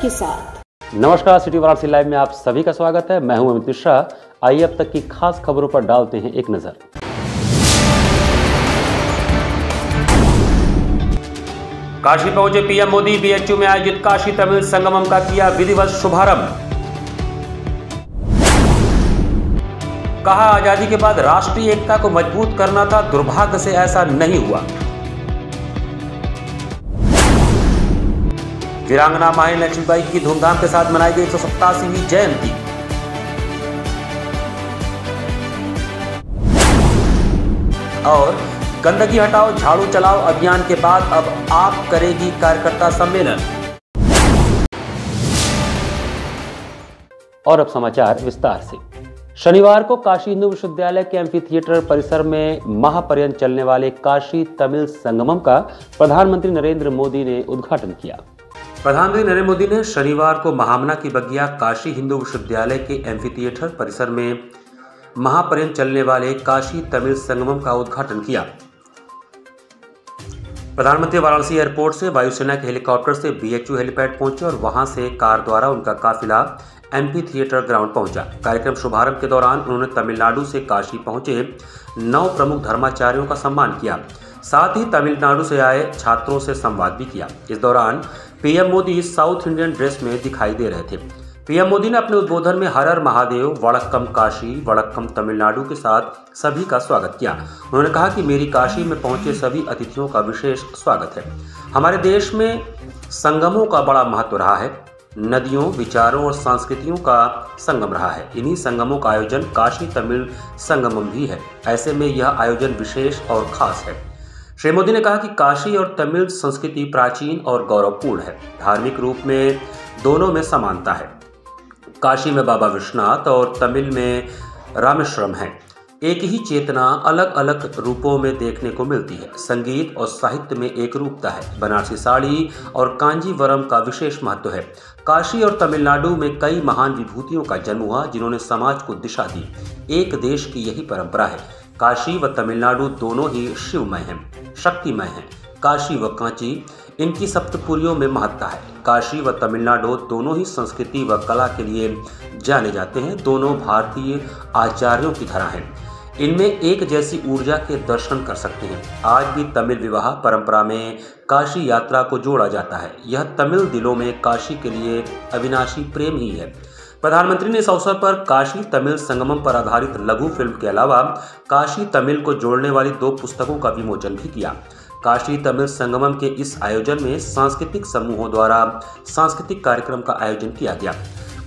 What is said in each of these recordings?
के साथ। नमस्कार, सिटी वाराणसी लाइव में आप सभी का स्वागत है। मैं हूं अमित मिश्रा। आइए अब तक की खास खबरों पर डालते हैं एक नजर। काशी पहुंचे पीएम मोदी, बीएचयू में आयोजित काशी तमिल संगमम का किया विधिवत शुभारंभ। कहा, आजादी के बाद राष्ट्रीय एकता को मजबूत करना था, दुर्भाग्य से ऐसा नहीं हुआ। वीरांगना माही लक्ष्मीबाई की धूमधाम के साथ मनाई गई 187वीं जयंती। और गंदगी हटाओ झाड़ू चलाओ अभियान के बाद अब आप करेगी कार्यकर्ता सम्मेलन। और अब समाचार विस्तार से। शनिवार को काशी हिंदू विश्वविद्यालय के एम्फी थिएटर परिसर में महापर्यंत चलने वाले काशी तमिल संगमम का प्रधानमंत्री नरेंद्र मोदी ने उद्घाटन किया। प्रधानमंत्री नरेंद्र मोदी ने शनिवार को महामना की बगिया काशी हिंदू विश्वविद्यालय के एम्फी थिएटर परिसर में महापर्यंत चलने वाले काशी तमिल संगमम का उद्घाटन किया। प्रधानमंत्री वाराणसी एयरपोर्ट से वायुसेना के हेलीकॉप्टर से बीएचयू हेलीपैड पहुंचे और वहां से कार द्वारा उनका काफिला एम्फी थिएटर ग्राउंड पहुंचा। कार्यक्रम शुभारंभ के दौरान उन्होंने तमिलनाडु से काशी पहुंचे 9 प्रमुख धर्माचार्यों का सम्मान किया। साथ ही तमिलनाडु से आए छात्रों से संवाद भी किया। इस दौरान PM Modi south Indian dress में दिखाई दे रहे थे। पीएम मोदी ने अपने उद्बोधन में हर हर महादेव, वड़क्कम काशी, वड़क्कम तमिलनाडु के साथ सभी का स्वागत किया। उन्होंने कहा कि मेरी काशी में पहुंचे सभी अतिथियों का विशेष स्वागत है। हमारे देश में संगमों का बड़ा महत्व रहा है। नदियों, विचारों और संस्कृतियों का संगम रहा है। इन्हीं संगमों का आयोजन काशी तमिल संगमम भी है। ऐसे में यह आयोजन विशेष और खास है। श्री मोदी ने कहा कि काशी और तमिल संस्कृति प्राचीन और गौरवपूर्ण है। धार्मिक रूप में दोनों में समानता है। काशी में बाबा विश्वनाथ और तमिल में रामेश्वरम है। एक ही चेतना अलग अलग रूपों में देखने को मिलती है। संगीत और साहित्य में एक रूपता है। बनारसी साड़ी और कांजीवरम का विशेष महत्व है। काशी और तमिलनाडु में कई महान विभूतियों का जन्म हुआ जिन्होंने समाज को दिशा दी। एक देश की यही परंपरा है। काशी व तमिलनाडु दोनों ही शिवमय हैं, शक्तिमय हैं। काशी व कांची, इनकी सप्तपुरियों में महत्ता है। काशी व तमिलनाडु दोनों ही संस्कृति व कला के लिए जाने जाते हैं। दोनों भारतीय आचार्यों की तरह हैं। इनमें एक जैसी ऊर्जा के दर्शन कर सकते हैं। आज भी तमिल विवाह परंपरा में काशी यात्रा को जोड़ा जाता है। यह तमिल दिलों में काशी के लिए अविनाशी प्रेम ही है। प्रधानमंत्री ने इस अवसर पर काशी तमिल संगमम पर आधारित लघु फिल्म के अलावा काशी तमिल को जोड़ने वाली 2 पुस्तकों का विमोचन भी किया। काशी तमिल संगमम के इस आयोजन में सांस्कृतिक समूहों द्वारा सांस्कृतिक कार्यक्रम का आयोजन किया गया।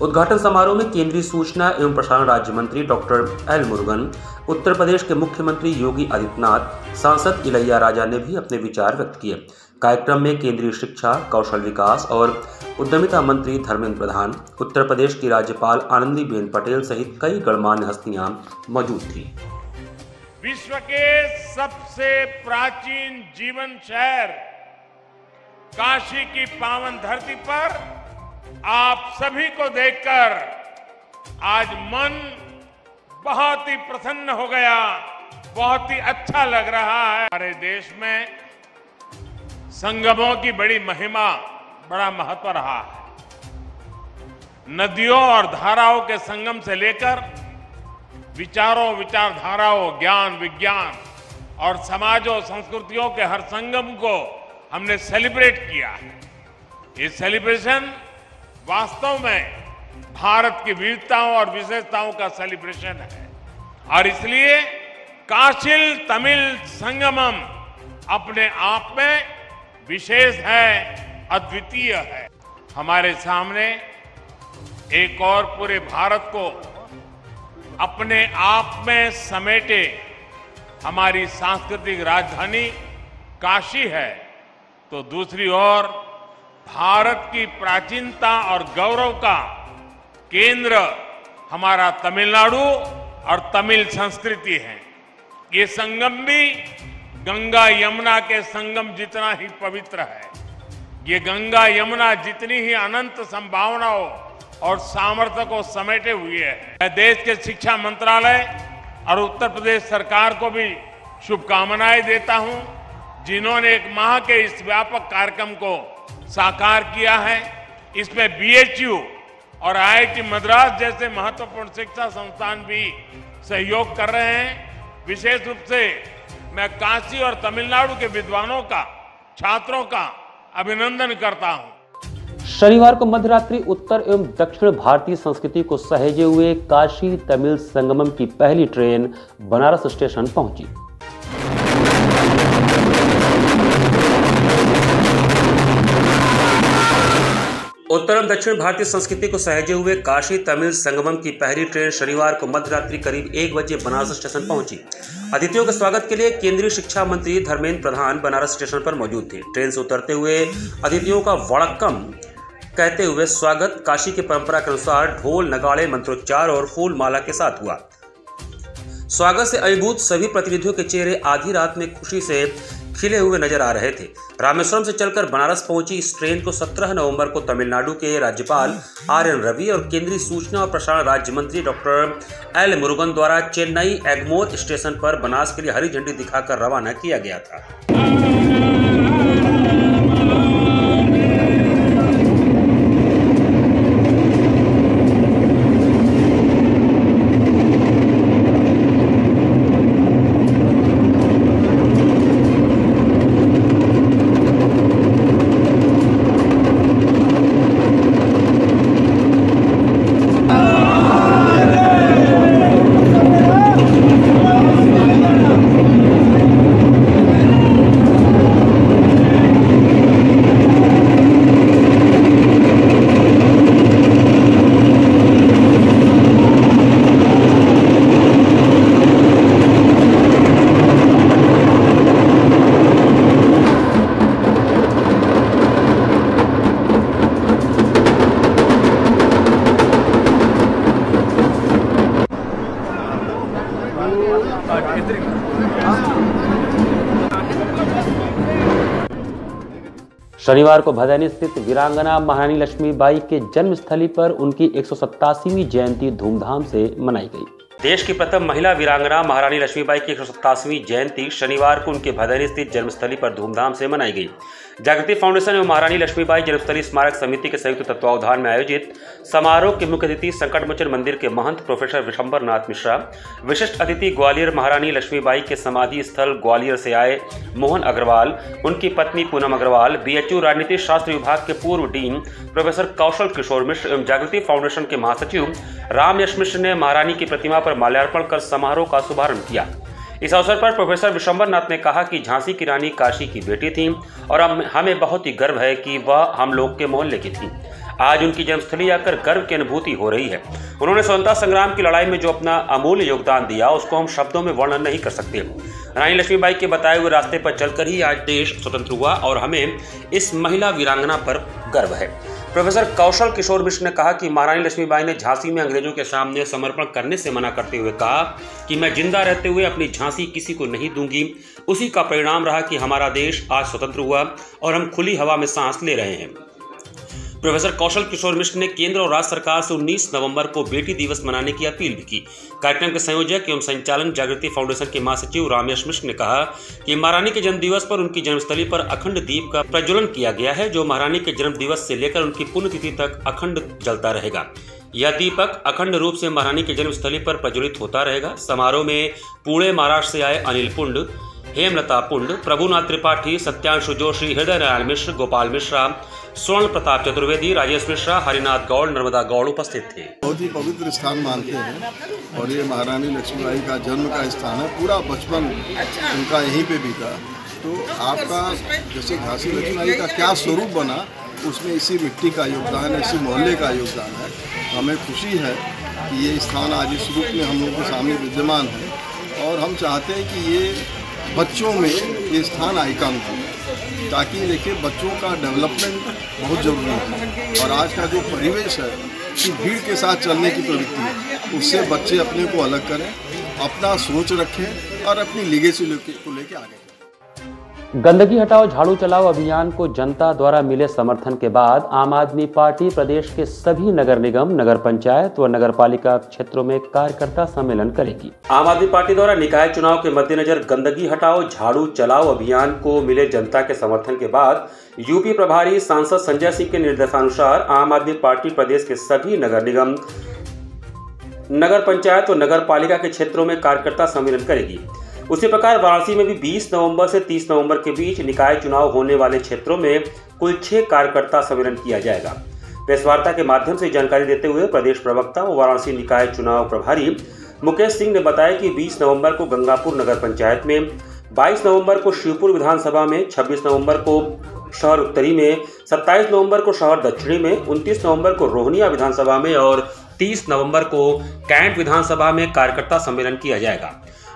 उद्घाटन समारोह में केंद्रीय सूचना एवं प्रसारण राज्य मंत्री डॉक्टर एल मुरुगन, उत्तर प्रदेश के मुख्यमंत्री योगी आदित्यनाथ, सांसद इलैया राजा ने भी अपने विचार व्यक्त किए। कार्यक्रम में केंद्रीय शिक्षा, कौशल विकास और उद्यमिता मंत्री धर्मेंद्र प्रधान, उत्तर प्रदेश की राज्यपाल आनंदीबेन पटेल सहित कई गणमान्य हस्तियां मौजूद थी। विश्व के सबसे प्राचीन जीवन शहर काशी की पावन धरती पर आप सभी को देखकर आज मन बहुत ही प्रसन्न हो गया, बहुत ही अच्छा लग रहा है। हमारे देश में संगमों की बड़ी महिमा, बड़ा महत्व रहा है। नदियों और धाराओं के संगम से लेकर विचारों, विचारधाराओं, ज्ञान, विज्ञान और समाजों, संस्कृतियों के हर संगम को हमने सेलिब्रेट किया है। ये सेलिब्रेशन वास्तव में भारत की विविधताओं और विशेषताओं का सेलिब्रेशन है और इसलिए काशी तमिल संगमम अपने आप में विशेष है, अद्वितीय है। हमारे सामने एक और पूरे भारत को अपने आप में समेटे हमारी सांस्कृतिक राजधानी काशी है, तो दूसरी ओर भारत की प्राचीनता और गौरव का केंद्र हमारा तमिलनाडु और तमिल संस्कृति है। ये संगम भी गंगा यमुना के संगम जितना ही पवित्र है। ये गंगा यमुना जितनी ही अनंत संभावनाओं और सामर्थ्य को समेटे हुए है। मैं देश के शिक्षा मंत्रालय और उत्तर प्रदेश सरकार को भी शुभकामनाएं देता हूं, जिन्होंने 1 माह के इस व्यापक कार्यक्रम को साकार किया है। इसमें BHU और IIT मद्रास जैसे महत्वपूर्ण शिक्षा संस्थान भी सहयोग कर रहे हैं। विशेष रूप से मैं काशी और तमिलनाडु के विद्वानों का, छात्रों का अभिनंदन करता हूं। शनिवार को मध्यरात्रि उत्तर एवं दक्षिण भारतीय संस्कृति को सहेजे हुए काशी तमिल संगमम की पहली ट्रेन बनारस स्टेशन पहुंची। उत्तर एवं दक्षिण भारतीय संस्कृति को सहेजे हुए काशी तमिल संगमम की पहली ट्रेन शनिवार को मध्यरात्रि करीब 1 बजे बनारस स्टेशन पहुंची। अतिथियों के स्वागत के लिए केंद्रीय शिक्षा मंत्री धर्मेंद्र प्रधान बनारस स्टेशन पर मौजूद थे। ट्रेन से उतरते हुए अतिथियों का वड़क्कम कहते हुए स्वागत काशी की परंपरा के अनुसार ढोल, नगाड़े, मंत्रोच्चार और फूल माला के साथ हुआ। स्वागत से अभिभूत सभी प्रतिनिधियों के चेहरे आधी रात में खुशी से खिले हुए नजर आ रहे थे। रामेश्वरम से चलकर बनारस पहुंची इस ट्रेन को 17 नवंबर को तमिलनाडु के राज्यपाल RN रवि और केंद्रीय सूचना और प्रसारण राज्य मंत्री डॉक्टर L मुरुगन द्वारा चेन्नई एग्मोर स्टेशन पर बनारस के लिए हरी झंडी दिखाकर रवाना किया गया था। शनिवार को भदैनी स्थित वीरांगना महारानी लक्ष्मीबाई के जन्मस्थली पर उनकी 187वीं जयंती धूमधाम से मनाई गई। देश की प्रथम महिला वीरांगना महारानी लक्ष्मीबाई की 187वीं जयंती शनिवार को उनके भदैनी स्थित जन्मस्थली पर धूमधाम से मनाई गई। जागृति फाउंडेशन एवं महारानी लक्ष्मीबाई जन्मस्थली स्मारक समिति के संयुक्त तत्वावधान में आयोजित समारोह के मुख्य अतिथि संकटमोचन मंदिर के महंत प्रोफेसर विशंबर नाथ मिश्रा, विशिष्ट अतिथि ग्वालियर महारानी लक्ष्मीबाई के समाधि स्थल ग्वालियर से आए मोहन अग्रवाल, उनकी पत्नी पूनम अग्रवाल, BHU राजनीति शास्त्र विभाग के पूर्व डीन प्रोफेसर कौशल किशोर मिश्र एवं जागृति फाउंडेशन के महासचिव राम यश मिश्र ने महारानी की प्रतिमा पर माल्यार्पण कर समारोह का शुभारंभ किया। इस अवसर पर प्रोफेसर विशंबर नाथ ने कहा कि झांसी की रानी काशी की बेटी थी और हमें बहुत ही गर्व है कि वह हम लोग के मोहल्ले की थी। आज उनकी जन्मस्थली आकर गर्व की अनुभूति हो रही है। उन्होंने स्वतंत्रता संग्राम की लड़ाई में जो अपना अमूल्य योगदान दिया उसको हम शब्दों में वर्णन नहीं कर सकते। रानी लक्ष्मीबाई के बताए हुए रास्ते पर चलकर ही आज देश स्वतंत्र हुआ और हमें इस महिला वीरांगना पर गर्व है। प्रोफेसर कौशल किशोर मिश्र ने कहा कि महारानी लक्ष्मीबाई ने झांसी में अंग्रेजों के सामने समर्पण करने से मना करते हुए कहा कि मैं जिंदा रहते हुए अपनी झांसी किसी को नहीं दूंगी। उसी का परिणाम रहा कि हमारा देश आज स्वतंत्र हुआ और हम खुली हवा में सांस ले रहे हैं। प्रोफेसर कौशल किशोर मिश्र ने केंद्र और राज्य सरकार से 19 नवंबर को बेटी दिवस मनाने की अपील भी की। कार्यक्रम के संयोजक एवं संचालन जागृति फाउंडेशन के महासचिव राम यश मिश्र ने कहा कि महारानी के जन्म दिवस पर उनकी जन्मस्थली पर अखंड दीप का प्रज्वलन किया गया है, जो महारानी के जन्म दिवस से लेकर उनकी पुण्यतिथि तक अखंड जलता रहेगा। यह दीपक अखंड रूप से महारानी के जन्मस्थली पर प्रज्वलित होता रहेगा। समारोह में पुणे महाराष्ट्र से आए अनिल पुंड, हेमलता पुंड, प्रभुनाथ त्रिपाठी, सत्यांशु जोशी, हृदय नारायण मिश्र, गोपाल मिश्रा, स्वर्ण प्रताप चतुर्वेदी, राजेश मिश्रा, हरिनाथ गौड़, नर्मदा गौड़ उपस्थित थे। बहुत ही पवित्र स्थान मानते हैं और ये महारानी लक्ष्मीबाई का जन्म का स्थान है। पूरा बचपन उनका यहीं पे बीता। तो आपका जैसे झांसी लक्ष्मीबाई का क्या स्वरूप बना, उसमें इसी मिट्टी का योगदान है, इसी मोहल्ले का योगदान है। हमें खुशी है कि ये स्थान आज इस रूप में हम लोगों के सामने विद्यमान है और हम चाहते हैं कि ये बच्चों में ये स्थान आइकन हो, ताकि देखिए बच्चों का डेवलपमेंट बहुत ज़रूरी है। और आज का जो परिवेश है कि भीड़ के साथ चलने की प्रवृत्ति, उससे बच्चे अपने को अलग करें, अपना सोच रखें और अपनी लीगेसी को लेके आगे। गंदगी हटाओ झाड़ू चलाओ अभियान को जनता द्वारा मिले समर्थन के बाद आम आदमी पार्टी प्रदेश के सभी नगर निगम, नगर पंचायत व नगर पालिका क्षेत्रों में कार्यकर्ता सम्मेलन करेगी। आम आदमी पार्टी द्वारा निकाय चुनाव के मद्देनजर गंदगी हटाओ झाड़ू चलाओ अभियान को मिले जनता के समर्थन के बाद यूपी प्रभारी सांसद संजय सिंह के निर्देशानुसार आम आदमी पार्टी प्रदेश के सभी नगर निगम, नगर पंचायत व नगर पालिका के क्षेत्रों में कार्यकर्ता सम्मेलन करेगी। उसी प्रकार वाराणसी में भी 20 नवंबर से 30 नवंबर के बीच निकाय चुनाव होने वाले क्षेत्रों में कुल 6 कार्यकर्ता सम्मेलन किया जाएगा। प्रेस वार्ता के माध्यम से जानकारी देते हुए प्रदेश प्रवक्ता व वाराणसी निकाय चुनाव प्रभारी मुकेश सिंह ने बताया कि 20 नवंबर को गंगापुर नगर पंचायत में, 22 नवंबर को शिवपुर विधानसभा में, 26 नवंबर को शहर उत्तरी में, 27 नवंबर को शहर दक्षिणी में, 29 नवंबर को रोहनिया विधानसभा में और 30 नवंबर को कैंट विधानसभा में कार्यकर्ता सम्मेलन किया जाएगा।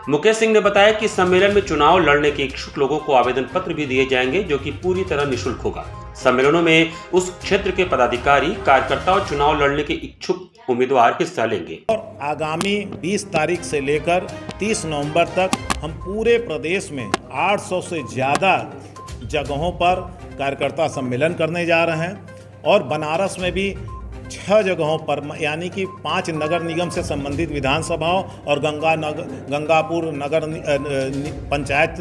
मुकेश सिंह ने बताया कि सम्मेलन में चुनाव लड़ने के इच्छुक लोगों को आवेदन पत्र भी दिए जाएंगे, जो कि पूरी तरह निःशुल्क होगा। सम्मेलनों में उस क्षेत्र के पदाधिकारी, कार्यकर्ता और चुनाव लड़ने के इच्छुक उम्मीदवार हिस्सा लेंगे। और आगामी 20 तारीख से लेकर 30 नवंबर तक हम पूरे प्रदेश में 800 से ज़्यादा जगहों पर कार्यकर्ता सम्मेलन करने जा रहे हैं और बनारस में भी 6 जगहों पर, यानी कि 5 नगर निगम से संबंधित विधानसभाओं और गंगापुर नगर पंचायत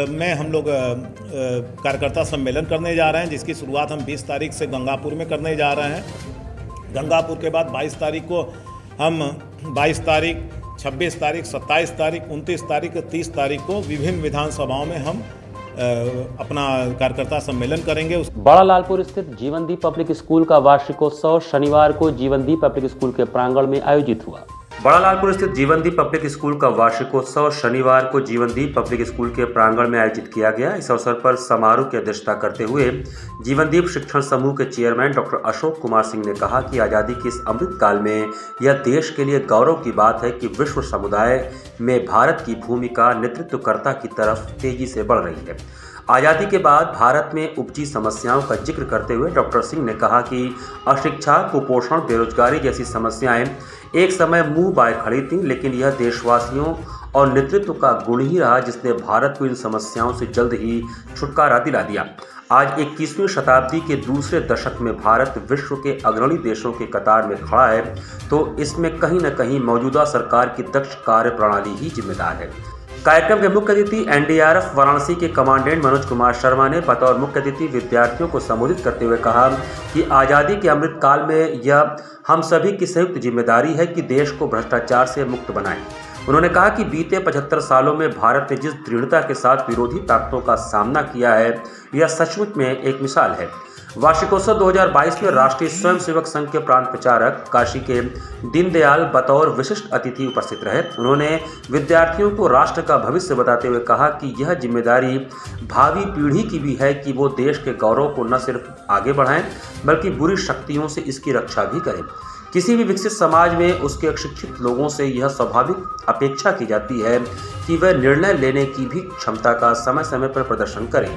में हम लोग कार्यकर्ता सम्मेलन करने जा रहे हैं, जिसकी शुरुआत हम 20 तारीख से गंगापुर में करने जा रहे हैं। गंगापुर के बाद 22 तारीख को हम 22 तारीख, 26 तारीख, 27 तारीख, 29 तारीख, 30 तारीख को विभिन्न विधानसभाओं में हम अपना कार्यकर्ता सम्मेलन करेंगे। बड़ा लालपुर स्थित जीवनदीप पब्लिक स्कूल का वार्षिकोत्सव शनिवार को जीवनदीप पब्लिक स्कूल के प्रांगण में आयोजित हुआ। बड़ा लालपुर स्थित जीवनदीप पब्लिक स्कूल का वार्षिकोत्सव शनिवार को जीवनदीप पब्लिक स्कूल के प्रांगण में आयोजित किया गया। इस अवसर पर समारोह की अध्यक्षता करते हुए जीवनदीप शिक्षण समूह के चेयरमैन डॉक्टर अशोक कुमार सिंह ने कहा कि आज़ादी के इस अमृत काल में यह देश के लिए गौरव की बात है कि विश्व समुदाय में भारत की भूमिका नेतृत्वकर्ता की तरफ तेजी से बढ़ रही है। आज़ादी के बाद भारत में उपजी समस्याओं का जिक्र करते हुए डॉक्टर सिंह ने कहा कि अशिक्षा, कुपोषण, बेरोजगारी जैसी समस्याएं एक समय मुंह बाय खड़ी थीं, लेकिन यह देशवासियों और नेतृत्व का गुण ही रहा जिसने भारत को इन समस्याओं से जल्द ही छुटकारा दिला दिया। आज 21वीं शताब्दी के दूसरे दशक में भारत विश्व के अग्रणी देशों के कतार में खड़ा है, तो इसमें कहीं न कहीं मौजूदा सरकार की दक्ष कार्य प्रणाली ही जिम्मेदार है। कार्यक्रम के मुख्य अतिथि एनडीआरएफ वाराणसी के कमांडेंट मनोज कुमार शर्मा ने बतौर मुख्य अतिथि विद्यार्थियों को संबोधित करते हुए कहा कि आज़ादी के अमृत काल में यह हम सभी की संयुक्त जिम्मेदारी है कि देश को भ्रष्टाचार से मुक्त बनाएं। उन्होंने कहा कि बीते 75 सालों में भारत ने जिस दृढ़ता के साथ विरोधी ताकतों का सामना किया है, यह सचमुच में एक मिसाल है। वार्षिकोत्सव 2022 में राष्ट्रीय स्वयंसेवक संघ के प्रांत प्रचारक काशी के दीनदयाल बतौर विशिष्ट अतिथि उपस्थित रहे। उन्होंने विद्यार्थियों को राष्ट्र का भविष्य बताते हुए कहा कि यह जिम्मेदारी भावी पीढ़ी की भी है कि वो देश के गौरव को न सिर्फ आगे बढ़ाएं, बल्कि बुरी शक्तियों से इसकी रक्षा भी करें। किसी भी विकसित समाज में उसके अशिक्षित लोगों से यह स्वाभाविक अपेक्षा की जाती है कि वह निर्णय लेने की भी क्षमता का समय समय पर प्रदर्शन करें।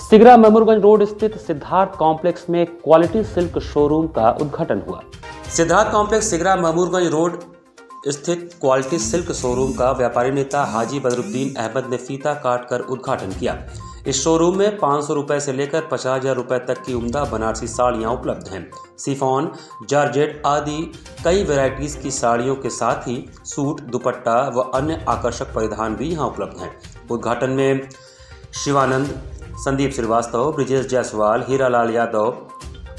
सिगरा ममूरगंज रोड स्थित सिद्धार्थ कॉम्प्लेक्स में क्वालिटी सिल्क शोरूम का उद्घाटन हुआ। सिद्धार्थ कॉम्प्लेक्स सिगरा ममूरगंज रोड स्थित क्वालिटी सिल्क शोरूम का व्यापारी नेता हाजी बदरुद्दीन अहमद ने फीता काट कर उद्घाटन किया। इस शोरूम में 500 रुपए से लेकर 50,000 रुपए तक की उम्दा बनारसी साड़ियाँ उपलब्ध हैं। सिफॉन, जॉर्जेट आदि कई वैरायटीज़ की साड़ियों के साथ ही सूट, दुपट्टा व अन्य आकर्षक परिधान भी यहाँ उपलब्ध हैं। उद्घाटन में शिवानंद, संदीप श्रीवास्तव, ब्रिजेश जायसवाल, हीरालाल यादव,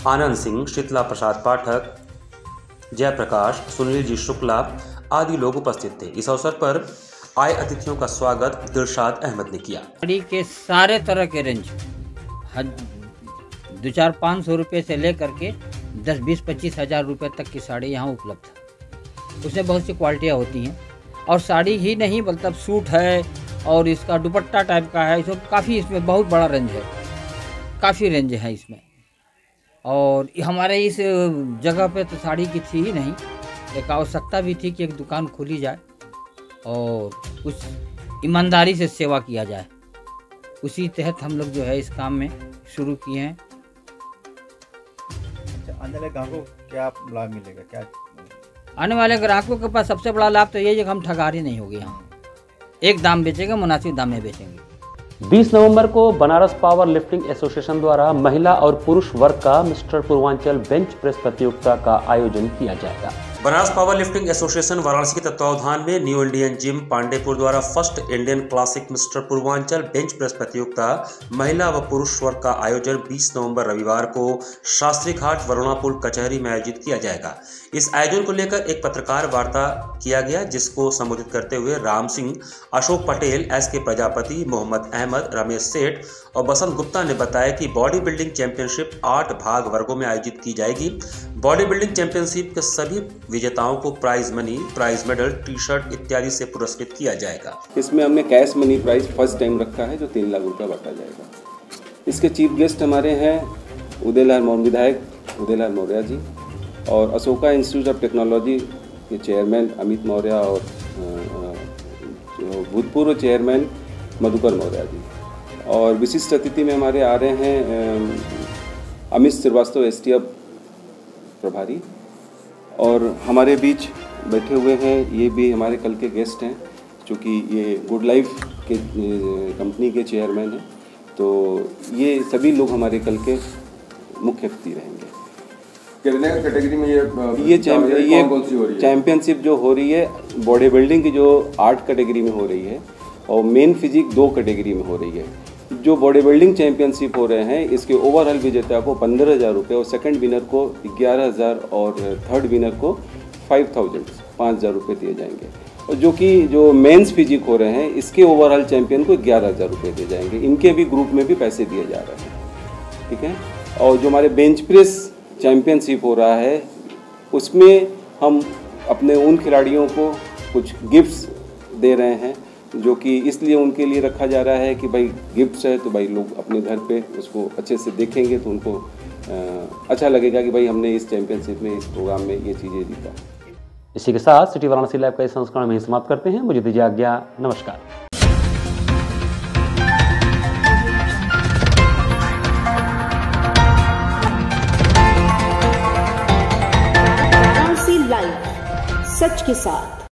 आनंद सिंह, शीतला प्रसाद पाठक, जयप्रकाश, सुनील जी शुक्ला आदि लोग उपस्थित थे। इस अवसर पर आए अतिथियों का स्वागत दिलशाद अहमद ने किया। साड़ी के सारे तरह के रेंज 200-500 रुपये से लेकर के 10-20-25 हज़ार रुपये तक की साड़ी यहाँ उपलब्ध है। उसमें बहुत सी क्वालिटियाँ होती हैं और साड़ी ही नहीं मतलब सूट है और इसका दुपट्टा टाइप का है, इसमें काफ़ी इसमें बहुत बड़ा रेंज है, काफ़ी रेंज है इसमें। और हमारे इस जगह पे तो साड़ी की थी ही नहीं, एक आवश्यकता भी थी कि एक दुकान खोली जाए और कुछ ईमानदारी से सेवा किया जाए। उसी तहत हम लोग जो है इस काम में शुरू किए हैं। आने वाले ग्राहकों को क्या लाभ मिलेगा? क्या आने वाले ग्राहकों के पास सबसे बड़ा लाभ तो यही है कि हम ठगारी नहीं होगी, यहाँ एक दाम बेचेंगे, मुनासिब दाम में बेचेंगे। 20 नवंबर को बनारस पावर लिफ्टिंग एसोसिएशन द्वारा महिला और पुरुष वर्ग का मिस्टर पूर्वांचल बेंच प्रेस प्रतियोगिता का आयोजन किया जाएगा। Banaras power lifting association Varanasi के तत्वावधान में न्यू इंडियन जिम पांडेपुर द्वारा first Indian classic mister Purvanchal bench press प्रतियोगिता महिला व पुरुष वर्ग का आयोजन 20 नवंबर रविवार को शास्त्री घाट वरुणा पुल कचहरी में आयोजित किया जाएगा। इस आयोजन को लेकर एक पत्रकार वार्ता किया गया, जिसको संबोधित करते हुए राम सिंह, अशोक पटेल, SK प्रजापति, मोहम्मद अहमद, रमेश सेठ और बसंत गुप्ता ने बताया कि बॉडी बिल्डिंग चैंपियनशिप 8 भाग वर्गों में आयोजित की जाएगी। बॉडी बिल्डिंग चैंपियनशिप के सभी विजेताओं को prize money, prize medal, t-shirt इत्यादि से पुरस्कृत किया जाएगा। इसमें हमने cash money prize first time रखा है जो 3 लाख रुपया बांटा जाएगा। इसके चीफ गेस्ट हमारे हैं उदयलाल मौर्य, विधायक उदयलाल मौर्य जी, और अशोका इंस्टीट्यूट ऑफ टेक्नोलॉजी के चेयरमैन अमित मौर्य और भूतपूर्व चेयरमैन मधुकर मौर्य जी। और विशिष्ट अतिथि में हमारे आ रहे हैं अमित श्रीवास्तव, STF प्रभारी, और हमारे बीच बैठे हुए हैं ये भी हमारे कल के गेस्ट हैं, चूँकि ये गुड लाइफ के कंपनी के चेयरमैन हैं, तो ये सभी लोग हमारे कल के मुख्य अतिथि रहेंगे। कितने कैटेगरी में ये चैंपियनशिप जो हो रही है बॉडी बिल्डिंग की, जो 8 कैटेगरी में हो रही है और मेन फिजिक 2 कैटेगरी में हो रही है। जो बॉडी बिल्डिंग चैंपियनशिप हो रहे हैं इसके ओवरऑल विजेता को 15,000 रुपये और सेकंड विनर को 11,000 और थर्ड विनर को 5,000 रुपये दिए जाएंगे। और जो मेंस फिजिक हो रहे हैं इसके ओवरऑल चैंपियन को 11,000 रुपये दिए जाएंगे। इनके भी ग्रुप में भी पैसे दिए जा रहे हैं, ठीक है। और जो हमारे बेंच प्रेस चैंपियनशिप हो रहा है उसमें हम अपने उन खिलाड़ियों को कुछ गिफ्ट्स दे रहे हैं, जो कि इसलिए उनके लिए रखा जा रहा है कि भाई गिफ्ट्स है तो भाई लोग अपने घर पे उसको अच्छे से देखेंगे तो उनको अच्छा लगेगा कि भाई हमने इस चैंपियनशिप में, इस प्रोग्राम में ये चीज़ें जीता। इसी के साथ सिटी वाराणसी लाइव का इस संस्करण में ही समाप्त करते हैं। मुझे दीजिए आज्ञा, नमस्कार। वाराणसी लाइव, सच के साथ।